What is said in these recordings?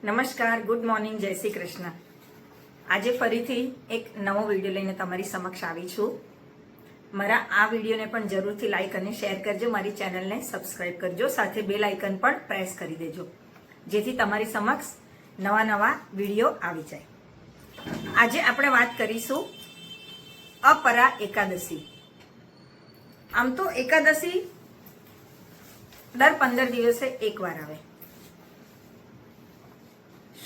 નમસ્કાર, good morning, જય શ્રી કૃષ્ણ. આજે ફરીથી એક નવો વિડીયો લઈને તમારી સમક્ષ આવી છું. મારા આ વિડીયોને પણ જરૂરથી લાઈક અને શેર કરજો, મારી ચેનલને સબસ્ક્રાઇબ કરજો, સાથે બેલ આઇકન પણ પ્રેસ કરી દેજો, જેથી તમારી સમક્ષ નવા નવા વિડીયો આવી જાય. આજે આપણે વાત કરીશું અપરા એકાદશી. આમ તો એકાદશી દર 15 દિવસે એકવાર આવે,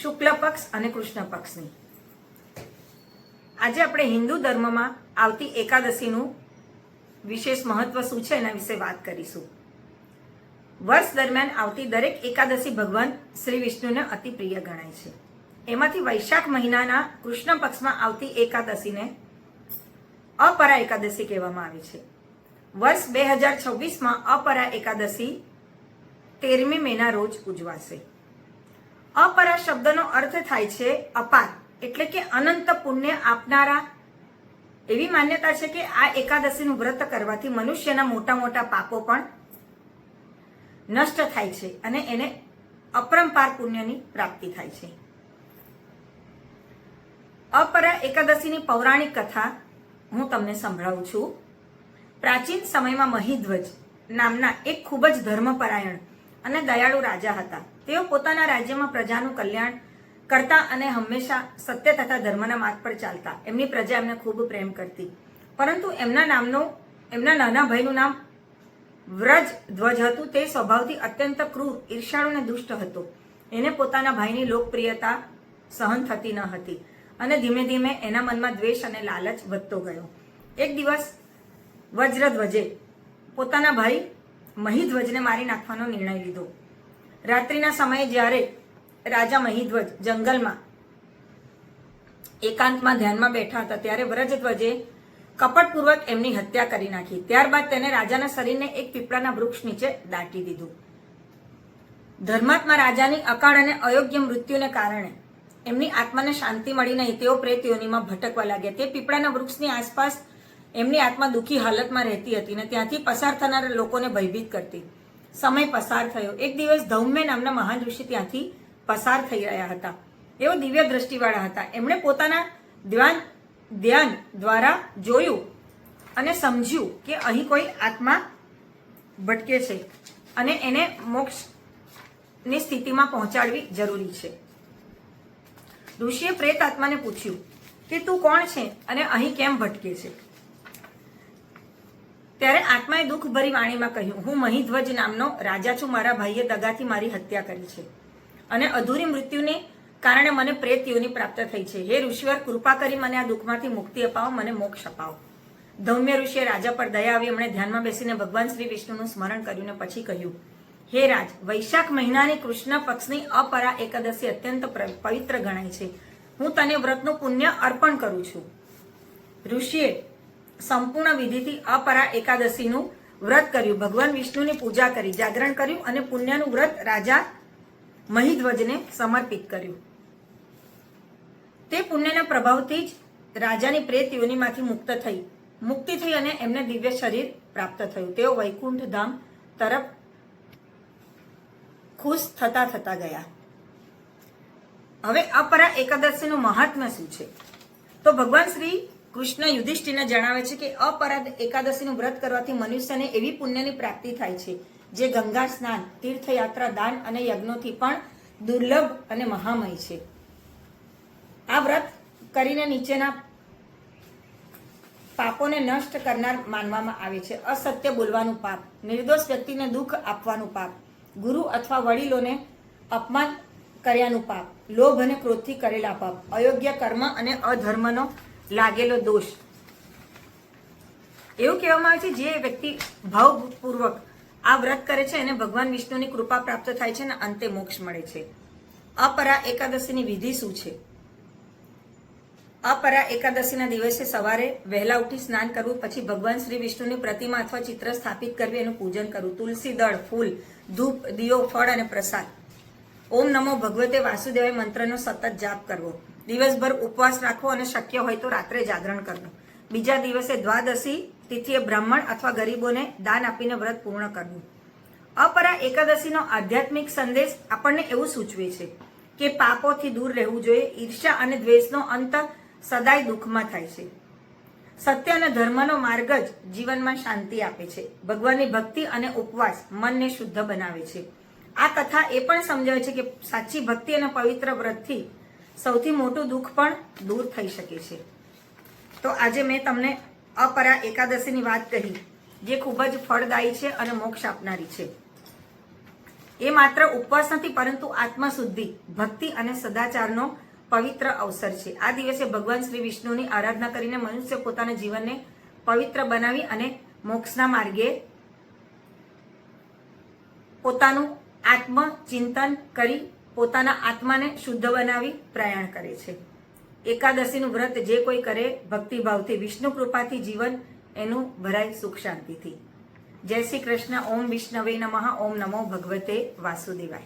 શુક્લ પક્ષ અને કૃષ્ણ પક્ષની. આજે આપણે હિન્દુ ધર્મમાં આવતી એકાદશીનું વિશેષ મહત્વ શું છે એના વિશે વાત કરીશું. વર્ષ દરમિયાન આવતી દરેક એકાદશી ભગવાન શ્રી વિષ્ણુને અતિ પ્રિય ગણાય છે. એમાંથી વૈશાખ મહિનાના કૃષ્ણ પક્ષમાં આવતી એકાદશીને અપરા એકાદશી કહેવામાં આવે છે. વર્ષ 2026માં અપરા એકાદશી 13મી મેના રોજ ઉજવાશે. અપરા શબ્દનો અર્થ થાય છે અપાર, એટલે કે અનંત પુણ્ય આપનારા. એવી માન્યતા છે કે આ એકાદશીનું વ્રત કરવાથી મનુષ્યના મોટા મોટા પાપો પણ નષ્ટ થાય છે અને એને અપરંપાર પુણ્યની પ્રાપ્તિ થાય છે. અપરા એકાદશીની પૌરાણિક કથા હું તમને સંભળાવું છું. પ્રાચીન સમયમાં મહિધ્વજ નામના એક ખૂબ જ ધર્મપરાયણ અને દયાળુ રાજા હતા. તેઓ પોતાના રાજ્યમાં પ્રજાનું કલ્યાણ કરતા અને હંમેશા સત્ય તથા ધર્મના માર્ગ પર ચાલતા. એમની પ્રજા એમને ખૂબ પ્રેમ કરતી, પરંતુ એમના નાના ભાઈનું નામ વ્રજધ્વજ હતું. તે સ્વભાવથી અત્યંત ક્રૂર, ઈર્ષાળુ અને દુષ્ટ હતો. એને પોતાના ભાઈની લોકપ્રિયતા સહન થતી ન હતી અને ધીમે ધીમે એના મનમાં દ્વેષ અને લાલચ વધતો ગયો. એક દિવસ વજ્રધ્વજે પોતાના ભાઈ મહિધ્વજને મારી નાખવાનો નિર્ણય લીધો. રાત્રિના સમયે જ્યારે રાજા મહિધ્વજ જંગલમાં એકાંતમાં ધ્યાનમાં બેઠા હતા, ત્યારે વ્રજધ્વજે કપટપૂર્વક એમની હત્યા કરી નાખી. ત્યારબાદ તેને રાજાના શરીરને એક પીપળાના વૃક્ષ નીચે દાટી દીધું. ધર્માત્મા રાજાની અકાળ અને અયોગ્ય મૃત્યુને કારણે એમની આત્માને શાંતિ મળી નહીં. તેઓ પ્રેત યોનિમાં ભટકવા લાગ્યા. તે પીપળાના વૃક્ષની આસપાસ એમની આત્મા દુઃખી હાલતમાં રહેતી હતી અને ત્યાંથી પસાર થનારા લોકોને ભયભીત કરતી. સમય પસાર થયો. એક દિવસ ધૌમ્ય નામના મહાન ઋષિ ત્યાંથી પસાર થઈ રહ્યા હતા. તેઓ દિવ્ય દ્રષ્ટિવાળા હતા. એમણે પોતાના ધ્યાન દ્વારા જોયું અને સમજ્યું કે અહીં કોઈ આત્મા ભટકે છે અને એને મોક્ષની સ્થિતિમાં પહોંચાડવી જરૂરી છે. ઋષિએ પ્રેત આત્માને પૂછ્યું કે તું કોણ છે અને અહીં કેમ ભટકે છે? ત્યારે આત્માએ દુઃખભરી વાણીમાં કહ્યું, હું મહિધ્વજ નામનો રાજા છું. મારા ભાઈએ દગાથી મારી હત્યા કરી છે અને અધૂરી મૃત્યુને કારણે મને પ્રેત યોનિ પ્રાપ્ત થઈ છે. હે ઋષિવર, કૃપા કરી મને આ દુઃખમાંથી મુક્તિ અપાવો, મને મોક્ષ અપાવો. ધૌમ્ય ઋષિએ રાજા પર દયા આવી. એમણે ધ્યાનમાં બેસીને ભગવાન શ્રી વિષ્ણુનું સ્મરણ કર્યું ને પછી કહ્યું, હે રાજ, વૈશાખ મહિનાની કૃષ્ણ પક્ષની અપરા એકાદશી અત્યંત પવિત્ર ગણાય છે. હું તને વ્રતનું પુણ્ય અર્પણ કરું છું. ઋષિએ સંપૂર્ણ વિધિથી અપરા એકાદશીનું વ્રત કર્યું. ભગવાન વિષ્ણુની પૂજા કરી, જાગરણ કર્યું અને પુણ્યનું વ્રત રાજા મહિધ્વજને સમર્પિત કર્યું. તે પુણ્યના પ્રભાવથી જ રાજાની પ્રેત યોનિમાંથી મુક્તિ થઈ અને એમને દિવ્ય શરીર પ્રાપ્ત થયું. તેઓ વૈકુંઠ ધામ તરફ ખુશ થતા ગયા. હવે અપરા એકાદશીનું મહાત્મ્ય શું છે? તો ભગવાન શ્રી કૃષ્ણ યુધિષ્ઠિરને જણાવે છે કે અપરા એકાદશીનું વ્રત કરવાથી મનુષ્યને એવી પુણ્યની પ્રાપ્તિ થાય છે જે ગંગા સ્નાન, તીર્થયાત્રા, દાન અને યજ્ઞોથી પણ દુર્લભ અને મહામય છે. આ વ્રત કરીને નીચેના પાપોને નષ્ટ કરનાર માનવામાં આવે છે. અસત્ય બોલવાનું પાપ, નિર્દોષ વ્યક્તિને દુઃખ આપવાનું પાપ, ગુરુ અથવા વડીલોને અપમાન કર્યાનું પાપ, લોભ અને ક્રોધથી કરેલા પાપ, અયોગ્ય કર્મ અને અધર્મનો લાગેલો દોષ. એવું કહેવામાં આવે છે જે વ્યક્તિ ભાવપૂર્વક આ વ્રત કરે છે એને ભગવાન વિષ્ણુની કૃપા પ્રાપ્ત થાય છે અને અંતે મોક્ષ મળે છે. અપરા એકાદશીની વિધિ શું છે? અપરા એકાદશીના દિવસે સવારે વહેલા ઉઠી સ્નાન કરવું, પછી ભગવાન શ્રી વિષ્ણુની પ્રતિમા અથવા ચિત્ર સ્થાપિત કરવી, એનું પૂજન કરવું. તુલસી દળ, ફૂલ, ધૂપ, દીવો, ફળ અને પ્રસાદ. ઓમ નમો ભગવતે વાસુદેવાય મંત્રનો સતત જાપ કરવો. દિવસભર ઉપવાસ રાખવો અને શક્ય હોય તો રાત્રે જાગરણ કરવું. બીજા દિવસે દ્વાદશી તિથિએ બ્રાહ્મણ અથવા ગરીબોને દાન આપીને વ્રત પૂર્ણ કરવું. અપરા એકાદશીનો આધ્યાત્મિક સંદેશ આપણને એવું સૂચવે છે કે પાપોથી દૂર રહેવું જોઈએ. ઈર્ષ્યા અને દ્વેષનો અંત સદાય દુઃખમાં થાય છે. સત્ય અને ધર્મનો માર્ગ જ જીવનમાં શાંતિ આપે છે. ભગવાનની ભક્તિ અને ઉપવાસ મનને શુદ્ધ બનાવે છે. આ કથા એ પણ સમજાવે છે કે સાચી ભક્તિ અને પવિત્ર વ્રતથી સૌથી મોટું દુઃખ પણ દૂર થઈ શકે છે. તો આજે મેં તમને અપરા એકાદશીની વાત કહી, જે ખૂબ જ ફળદાયી છે અને મોક્ષ આપનારી છે. એ માત્ર ઉપવાસ નથી, પરંતુ આત્મશુદ્ધિ, ભક્તિ અને સદાચારનો પવિત્ર અવસર છે. આ દિવસે ભગવાન શ્રી વિષ્ણુની આરાધના કરીને મનુષ્ય પોતાના જીવનને પવિત્ર બનાવી અને મોક્ષના માર્ગે પોતાનું આત્મચિંતન કરી પોતાના આત્માને શુદ્ધ બનાવી પ્રયાણ કરે છે. એકાદશીનું વ્રત જે કોઈ કરે ભક્તિભાવથી, વિષ્ણુ કૃપાથી જીવન એનું ભરાય સુખ શાંતિથી. જય શ્રી કૃષ્ણ. ઓમ વિષ્ણવે નમઃ. ઓમ નમો ભગવતે વાસુદેવાય.